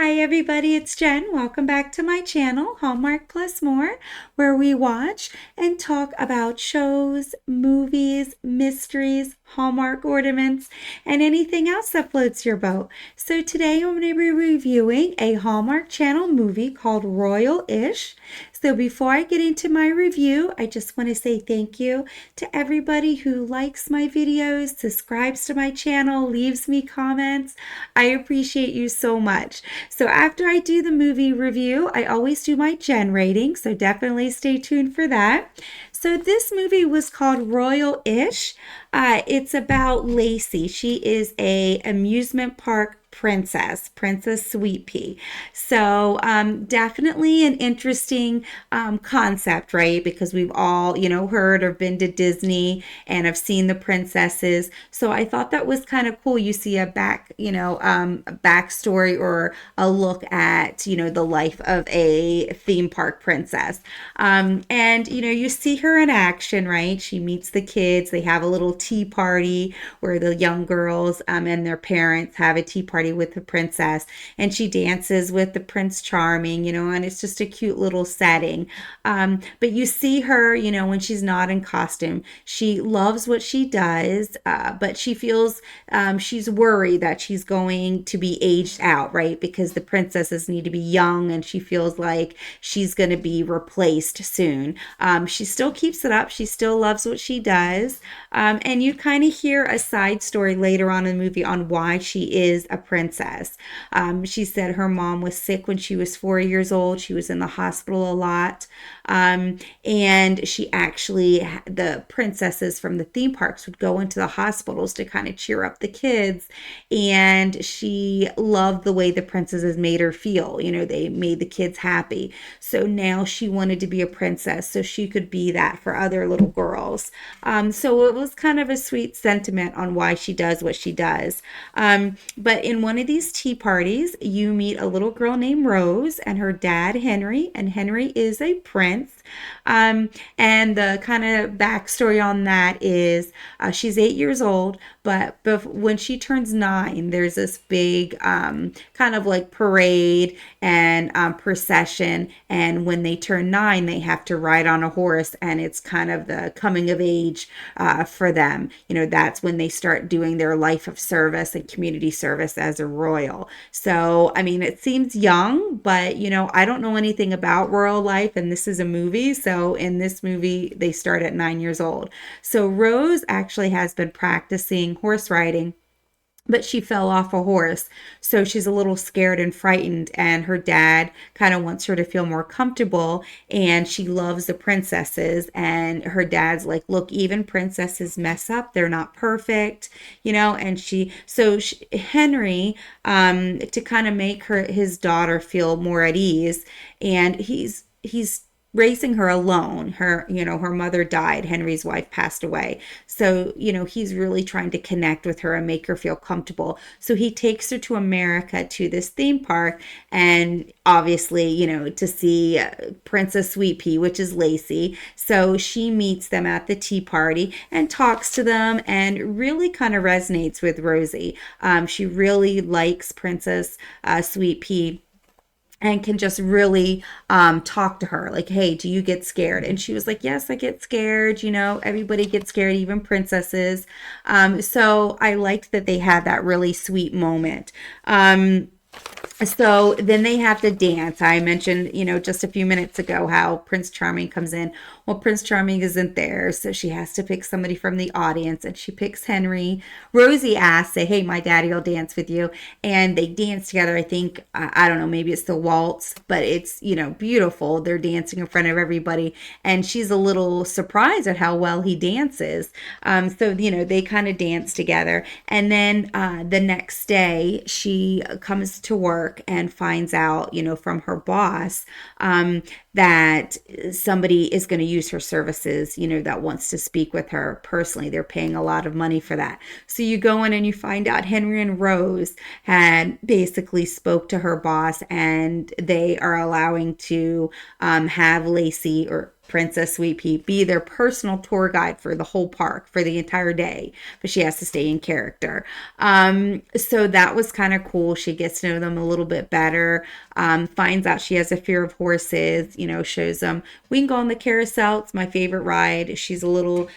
Hi everybody, it's Jen. Welcome back to my channel, Hallmark Plus More, where we watch and talk about shows, movies, mysteries, Hallmark ornaments, and anything else that floats your boat. So today I'm going to be reviewing a Hallmark Channel movie called Royal-ish. So before I get into my review, I just want to say thank you to everybody who likes my videos, subscribes to my channel, leaves me comments. I appreciate you so much. So after I do the movie review, I always do my Gen rating, so definitely stay tuned for that. So this movie was called Royal-ish. It's about Lacey. She is a amusement park Princess Sweet Pea. So definitely an interesting concept, right? Because we've all, heard or been to Disney and have seen the princesses. So I thought that was kind of cool. You see a backstory or a look at, the life of a theme park princess. And, you see her in action, right? She meets the kids. They have a little tea party where the young girls and their parents have a tea party with the princess, and she dances with the Prince Charming, and it's just a cute little setting. But you see her, when she's not in costume, she loves what she does, but she feels she's worried that she's going to be aged out, right? Because the princesses need to be young, and she feels like she's going to be replaced soon. She still keeps it up. She still loves what she does. And you kind of hear a side story later on in the movie on why she is a princess. She said her mom was sick when she was 4 years old. She was in the hospital a lot. And she actually, the princesses from the theme parks would go into the hospitals to kind of cheer up the kids. And she loved the way the princesses made her feel. They made the kids happy. So now she wanted to be a princess so she could be that for other little girls. So it was kind of a sweet sentiment on why she does what she does. But in one of these tea parties, you meet a little girl named Rose and her dad, Henry, and Henry is a prince. And the kind of backstory on that is she's 8 years old, but when she turns 9, there's this big kind of like parade and procession. And when they turn 9, they have to ride on a horse, and it's kind of the coming of age for them. That's when they start doing their life of service and community service as a royal. So, I mean, it seems young, but I don't know anything about royal life, and this is a movie. So, in this movie, they start at 9 years old. So, Rose actually has been practicing horse riding, but she fell off a horse. So she's a little scared and frightened, and her dad kind of wants her to feel more comfortable. And she loves the princesses. And her dad's like, look, even princesses mess up. They're not perfect, and Henry, to kind of make his daughter feel more at ease, and he's raising her alone. Her mother died. Henry's wife passed away. So, he's really trying to connect with her and make her feel comfortable. So he takes her to America to this theme park, and obviously, to see Princess Sweet Pea, which is Lacey. So she meets them at the tea party and talks to them and really kind of resonates with Rosie. She really likes Princess Sweet Pea and can just really talk to her like, hey, do you get scared? And she was like, yes, I get scared. Everybody gets scared, even princesses. So I liked that they had that really sweet moment. So then they have to dance. I mentioned, just a few minutes ago how Prince Charming comes in. Well, Prince Charming isn't there, so she has to pick somebody from the audience, and she picks Henry. Rosie asks, say, hey, my daddy will dance with you. And they dance together. I think, I don't know, maybe it's the waltz, but it's, beautiful. They're dancing in front of everybody. And she's a little surprised at how well he dances. So, they kind of dance together. And then the next day, she comes to work and finds out, from her boss, that somebody is going to use her services, that wants to speak with her personally. They're paying a lot of money for that. So you go in and you find out Henry and Rose had basically spoke to her boss, and they are allowing to have Lacey, or Princess Sweet Pea, be their personal tour guide for the whole park for the entire day, but she has to stay in character. So that was kind of cool. She gets to know them a little bit better, finds out she has a fear of horses, shows them we can go on the carousel. It's my favorite ride. She's a little,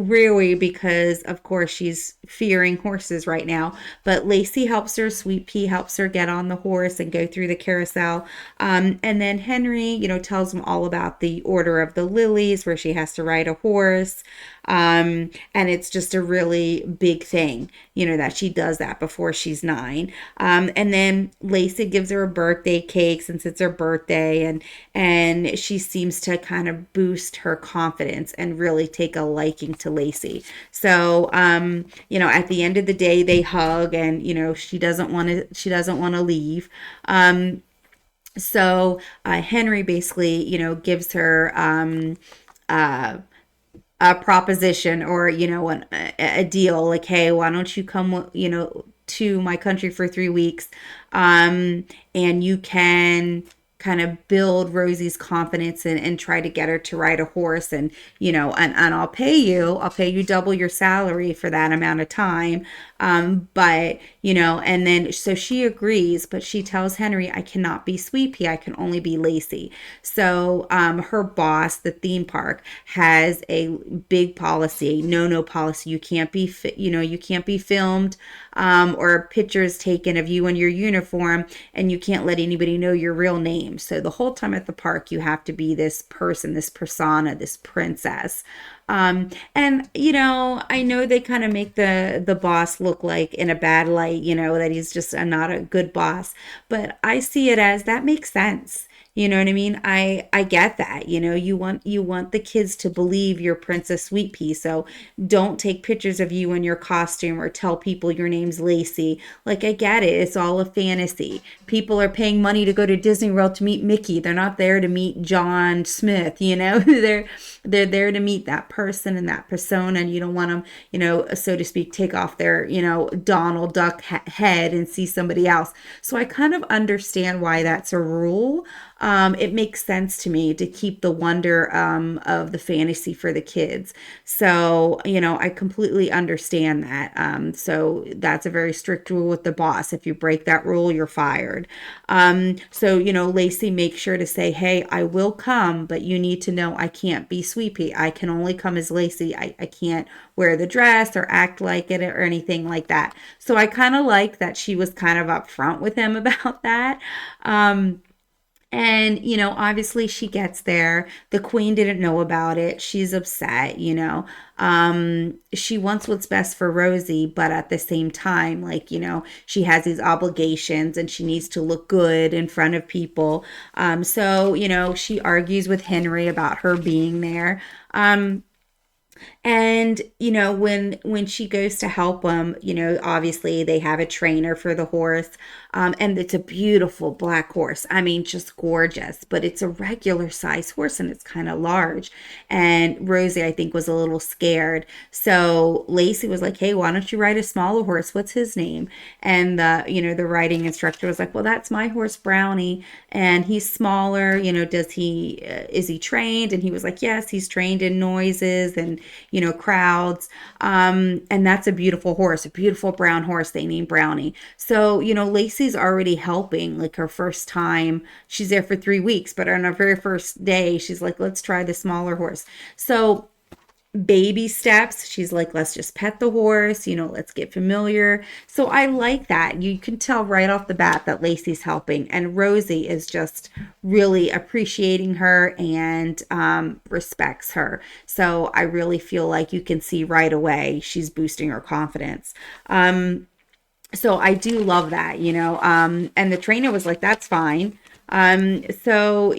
weary because, of course, she's fearing horses right now. But Lacey helps her, Sweet Pea helps her get on the horse and go through the carousel. And then Henry, tells them all about the Order of the Lilies, where she has to ride a horse. And it's just a really big thing, that she does that before she's 9. And then Lacey gives her a birthday cake since it's her birthday, and she seems to kind of boost her confidence and really take a liking to Lacey. So, at the end of the day, they hug, and she doesn't want to leave. So Henry basically, gives her a proposition, or a deal, like, hey, why don't you come to my country for 3 weeks, and you can kind of build Rosie's confidence, and try to get her to ride a horse, and and I'll pay you double your salary for that amount of time. But and then so she agrees, but she tells Henry, I cannot be Sweet Pea, I can only be Lacey. So her boss, the theme park, has a big policy, no policy. You can't be you can't be filmed, or pictures taken of you in your uniform, and you can't let anybody know your real name. So the whole time at the park, you have to be this person, this persona, this princess. And I know they kind of make the boss look like in a bad light, that he's just not a good boss, but I see it as that makes sense. You know what I mean? I get that. You want the kids to believe you're Princess Sweet Pea. So don't take pictures of you in your costume or tell people your name's Lacey. Like, I get it. It's all a fantasy. People are paying money to go to Disney World to meet Mickey. They're not there to meet John Smith, they're there to meet that person and that persona, and you don't want them, so to speak, take off their, Donald Duck head and see somebody else. So I kind of understand why that's a rule. It makes sense to me to keep the wonder of the fantasy for the kids. So, I completely understand that. So that's a very strict rule with the boss. If you break that rule, you're fired. So, Lacey makes sure to say, hey, I will come, but you need to know I can't be Sweet Pea. I can only come as Lacey. I can't wear the dress or act like it or anything like that. So I kind of like that she was kind of upfront with him about that. And, obviously she gets there. The queen didn't know about it. She's upset, She wants what's best for Rosie, but at the same time, like, she has these obligations and she needs to look good in front of people. So, she argues with Henry about her being there. And when she goes to help him, obviously they have a trainer for the horse, and it's a beautiful black horse. I mean, just gorgeous, but it's a regular size horse and it's kind of large. And Rosie, I think, was a little scared. So Lacey was like, hey, why don't you ride a smaller horse? What's his name? And the riding instructor was like, well, that's my horse Brownie, and he's smaller. Is he trained? And he was like, yes, he's trained in noises and crowds. And that's a beautiful horse, a beautiful brown horse they named Brownie. So, Lacey's already helping, like, her first time. She's there for 3 weeks, but on her very first day, she's like, let's try the smaller horse. So baby steps, she's like, let's just pet the horse, let's get familiar. So I like that. You can tell right off the bat that Lacey's helping, and Rosie is just really appreciating her and respects her. So I really feel like you can see right away she's boosting her confidence. So I do love that, and the trainer was like, that's fine. So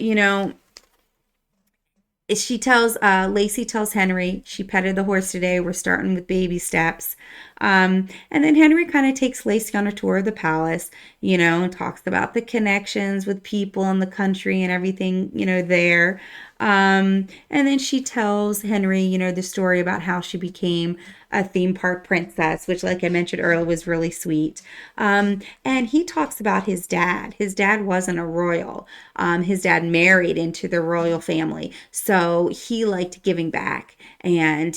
Lacey tells Henry, she petted the horse today. We're starting with baby steps. And then Henry kind of takes Lacey on a tour of the palace, and talks about the connections with people in the country and everything, there. And then she tells Henry, the story about how she became a theme park princess, which, like I mentioned earlier, was really sweet. And he talks about his dad. His dad wasn't a royal. His dad married into the royal family. So he liked giving back and,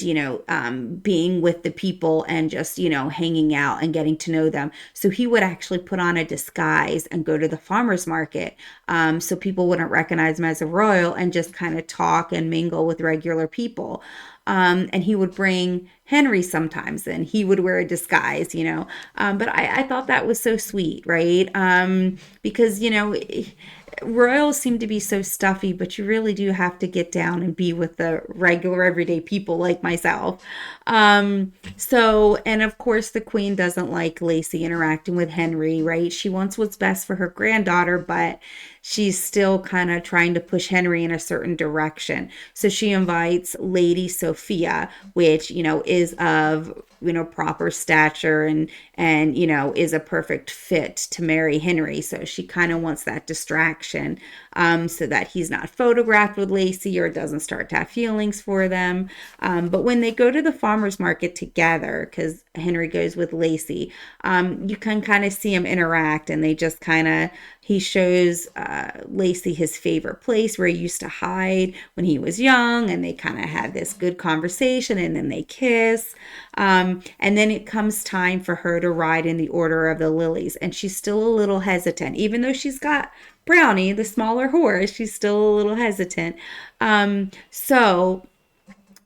being with the people and just, hanging out and getting to know them. So he would actually put on a disguise and go to the farmer's market, so people wouldn't recognize him as a royal and just kind of talk and mingle with regular people. And he would bring Henry sometimes, and he would wear a disguise, But I thought that was so sweet, right? Because, royals seem to be so stuffy, but you really do have to get down and be with the regular everyday people like myself. And of course, the queen doesn't like Lacey interacting with Henry, right? She wants what's best for her granddaughter, but she's still kind of trying to push Henry in a certain direction. So she invites Lady Sophia, which, is of, proper stature and, is a perfect fit to marry Henry. So she kind of wants that distraction, so that he's not photographed with Lacey or doesn't start to have feelings for them. But when they go to the farmer's market together, because Henry goes with Lacey, you can kind of see them interact, and they just kind of, he shows Lacey his favorite place where he used to hide when he was young, and they kind of had this good conversation, and then they kiss. And then it comes time for her to ride in the Order of the Lilies, and she's still a little hesitant, even though she's got Brownie, the smaller horse, she's still a little hesitant. So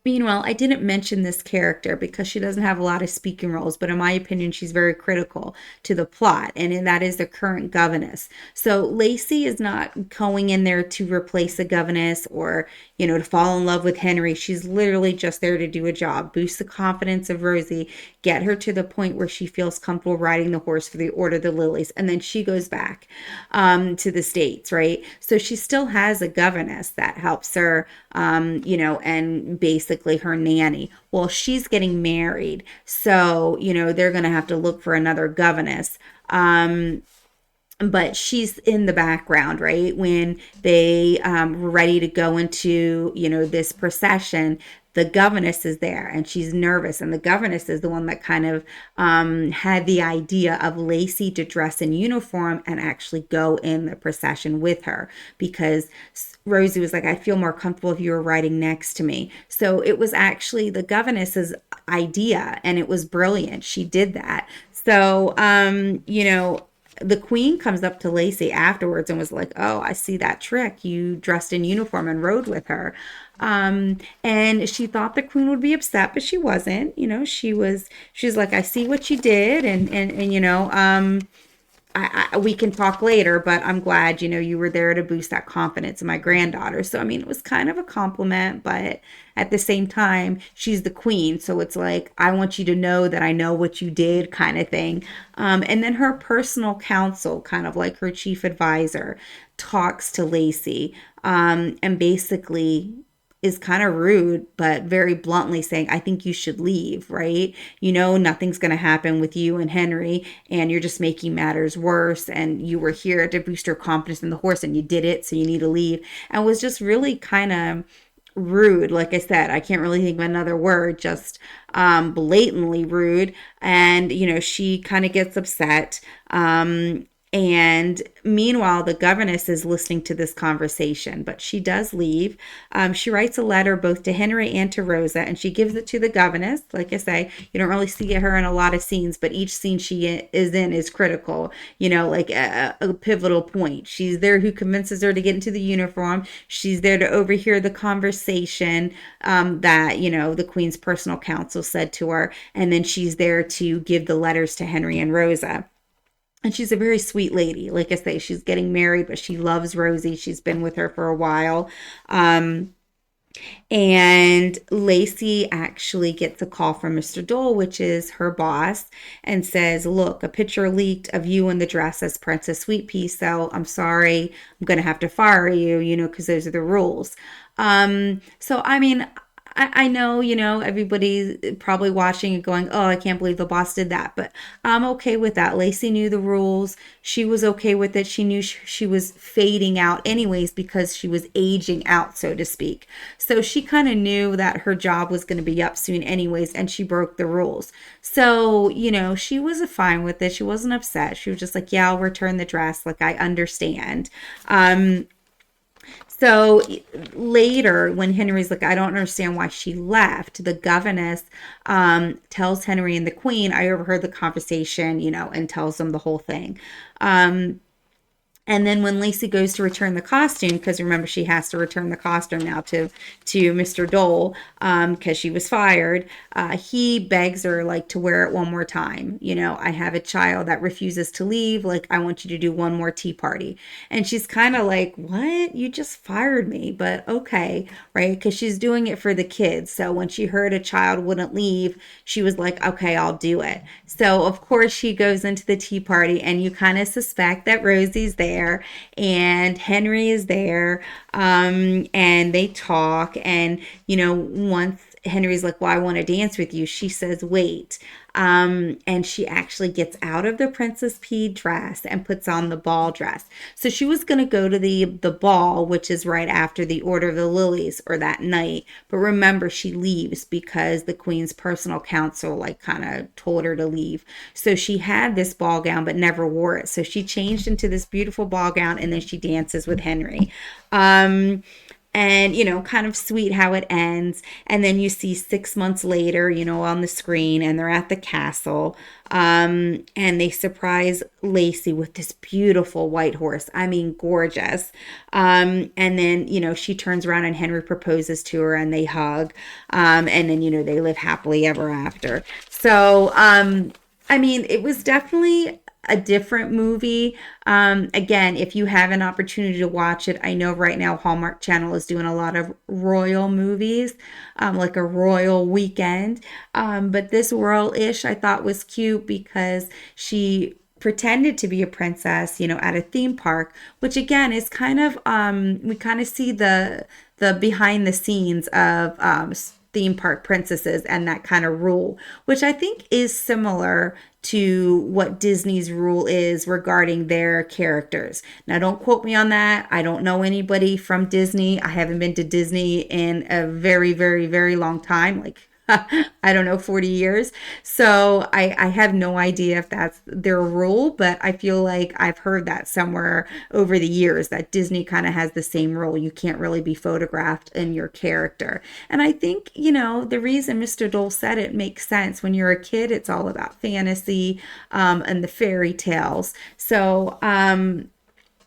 Meanwhile, I didn't mention this character because she doesn't have a lot of speaking roles, but in my opinion, she's very critical to the plot, and that is the current governess. So Lacey is not going in there to replace a governess or, to fall in love with Henry. She's literally just there to do a job, boost the confidence of Rosie, get her to the point where she feels comfortable riding the horse for the Order of the Lilies, and then she goes back to the States, right? So she still has a governess that helps her, and basically her nanny. Well, she's getting married, so they're going to have to look for another governess. But she's in the background, right? When they were ready to go into, this procession, the governess is there and she's nervous. And the governess is the one that kind of had the idea of Lacey to dress in uniform and actually go in the procession with her, because Rosie was like, I feel more comfortable if you were riding next to me. So it was actually the governess's idea, and it was brilliant. She did that. So, the queen comes up to Lacey afterwards and was like, oh, I see that trick. You dressed in uniform and rode with her. And she thought the queen would be upset, but she wasn't. She's like, I see what you did. We can talk later, but I'm glad, you were there to boost that confidence in my granddaughter. So, it was kind of a compliment, but at the same time, she's the queen. So it's like, I want you to know that I know what you did, kind of thing. And then her personal counsel, kind of like her chief advisor, talks to Lacey, and basically is kind of rude, but very bluntly saying, I think you should leave, right? Nothing's going to happen with you and Henry, and you're just making matters worse. And you were here to boost her confidence in the horse, and you did it, so you need to leave. And was just really kind of rude. Like I said, I can't really think of another word, just blatantly rude. And, she kind of gets upset. And meanwhile, the governess is listening to this conversation, but she does leave. She writes a letter both to Henry and to Rosa, and she gives it to the governess. Like I say, you don't really see her in a lot of scenes, but each scene she is in is critical, like a pivotal point. She's there who convinces her to get into the uniform. She's there to overhear the conversation that, the queen's personal counsel said to her. And then she's there to give the letters to Henry and Rosa. And she's a very sweet lady. Like I say, she's getting married, but she loves Rosie. She's been with her for a while. And Lacey actually gets a call from Mr. Dole, which is her boss, and says, look, a picture leaked of you in the dress as Princess Sweet Pea. So I'm sorry, I'm going to have to fire you, because those are the rules. So, I know, everybody's probably watching and going, oh, I can't believe the boss did that. But I'm okay with that. Lacey knew the rules. She was okay with it. She knew she was fading out anyways because she was aging out, so to speak. So she kind of knew that her job was going to be up soon anyways, and she broke the rules. So, she was fine with it. She wasn't upset. She was just like, yeah, I'll return the dress. Like, I understand. So later, when Henry's like, I don't understand why she left, the governess tells Henry and the queen, I overheard the conversation, and tells them the whole thing. Um, and then when Lacey goes to return the costume, because remember she has to return the costume now to Mr. Dole, because she was fired, he begs her like to wear it one more time. I have a child that refuses to leave. Like I want you to do one more tea party, and she's kind of like, "What? You just fired me?" But okay, right? Because she's doing it for the kids. So when she heard a child wouldn't leave, she was like, "Okay, I'll do it." So of course she goes into the tea party, and you kind of suspect that Rosie's there and Henry is there, and they talk, and once Henry's like, well, I want to dance with you, she says, wait. And she actually gets out of the Princess P dress and puts on the ball dress. So she was going to go to the ball, which is right after the Order of the Lilies, or that night. But remember, she leaves because the Queen's personal counsel like kind of told her to leave. So she had this ball gown but never wore it. So she changed into this beautiful ball gown, and then she dances with Henry. And kind of sweet how it ends. And then you see 6 months later, on the screen, and they're at the castle, and they surprise Lacey with this beautiful white horse. I mean, gorgeous. And then she turns around and Henry proposes to her, and they hug, and then they live happily ever after. So I mean, it was definitely a different movie. Again, if you have an opportunity to watch it, I know right now Hallmark Channel is doing a lot of royal movies, like a royal weekend. But this royal-ish I thought was cute because she pretended to be a princess, at a theme park, which again is kind of we kind of see the behind the scenes of theme park princesses and that kind of rule, which I think is similar to what Disney's rule is regarding their characters. Now, don't quote me on that. I don't know anybody from Disney. I haven't been to Disney in a very, very, very long time, like I don't know, 40 years. So I have no idea if that's their rule, but I feel like I've heard that somewhere over the years that Disney kind of has the same rule. You can't really be photographed in your character. And I think, the reason Mr. Dole said it makes sense. When you're a kid, it's all about fantasy, and the fairy tales. So,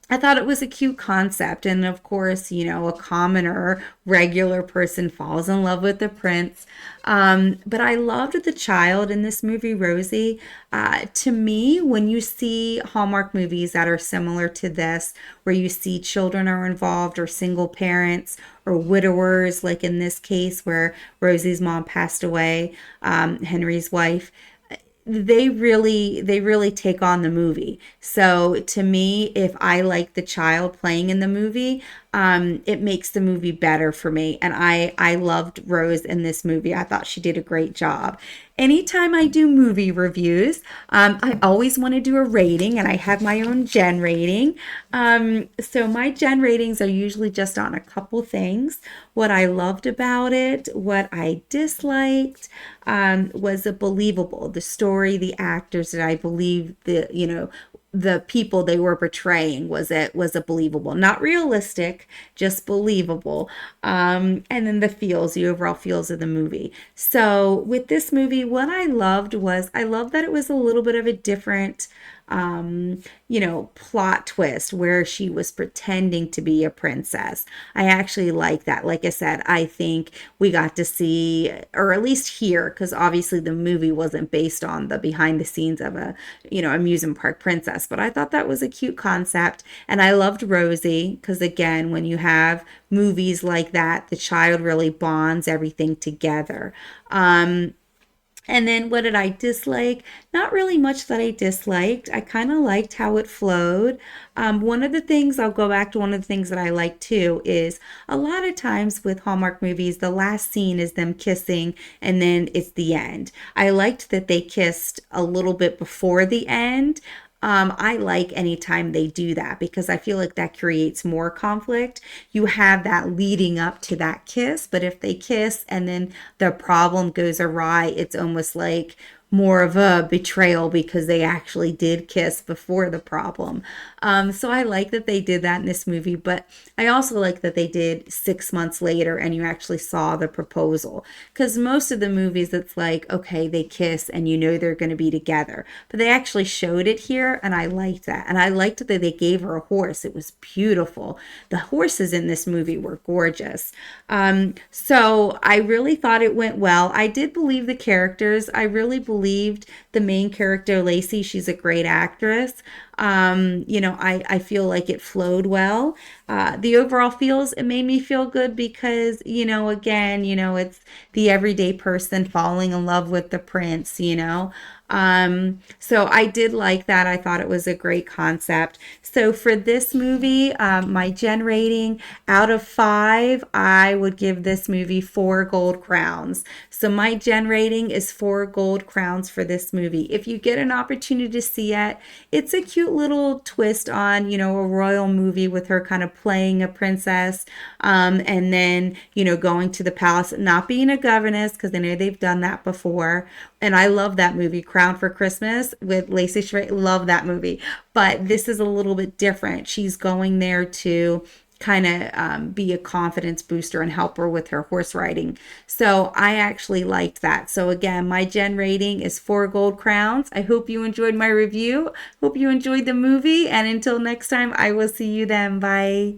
I thought it was a cute concept. And of course, a commoner, regular person falls in love with the prince. But I loved the child in this movie, Rosie. To me, when you see Hallmark movies that are similar to this, where you see children are involved, or single parents, or widowers, like in this case where Rosie's mom passed away, Henry's wife, they really take on the movie. So to me, if I like the child playing in the movie, it makes the movie better for me. And I loved Rose in this movie. I thought she did a great job. Anytime I do movie reviews, I always want to do a rating, and I have my own Gen rating. So my Gen ratings are usually just on a couple things: what I loved about it, what I disliked, was it believable? The story, the actors, that I believe the people they were portraying, was it believable, not realistic, just believable. And then the overall feels of the movie. So with this movie, what I loved was, I loved that it was a little bit of a different plot twist, where she was pretending to be a princess. I actually like that. Like I said, I think we got to see, or at least hear, because obviously the movie wasn't based on the behind the scenes of a, amusement park princess, but I thought that was a cute concept. And I loved Rosie, because again, when you have movies like that, the child really bonds everything together. And then what did I dislike? Not really much that I disliked. I kind of liked how it flowed. One of the things, I'll go back to one of the things that I like too, is a lot of times with Hallmark movies, the last scene is them kissing and then it's the end. I liked that they kissed a little bit before the end. I like anytime they do that because I feel like that creates more conflict. You have that leading up to that kiss, but if they kiss and then the problem goes awry, it's almost like more of a betrayal because they actually did kiss before the problem. So I like that they did that in this movie, but I also like that they did 6 months later and you actually saw the proposal. Because most of the movies, it's like, okay, they kiss and you know they're going to be together. But they actually showed it here and I liked that. And I liked that they gave her a horse. It was beautiful. The horses in this movie were gorgeous. So I really thought it went well. I did believe the characters. I really believed the main character, Lacey. She's a great actress. I feel like it flowed well. The overall feels, it made me feel good because, again, it's the everyday person falling in love with the prince, So I did like that. I thought it was a great concept. So for this movie, my Gen rating out of 5, I would give this movie 4 gold crowns. So my Gen rating is 4 gold crowns for this movie. If you get an opportunity to see it, it's a cute little twist on, a royal movie with her kind of playing a princess, and then, going to the palace, not being a governess, because I know they've done that before. And I love that movie, Crown for Christmas with Lacey Chabert. Love that movie. But this is a little bit different. She's going there to kind of be a confidence booster and help her with her horse riding. So I actually liked that. So again, my Gen rating is 4 gold crowns. I hope you enjoyed my review. Hope you enjoyed the movie. And until next time, I will see you then. Bye.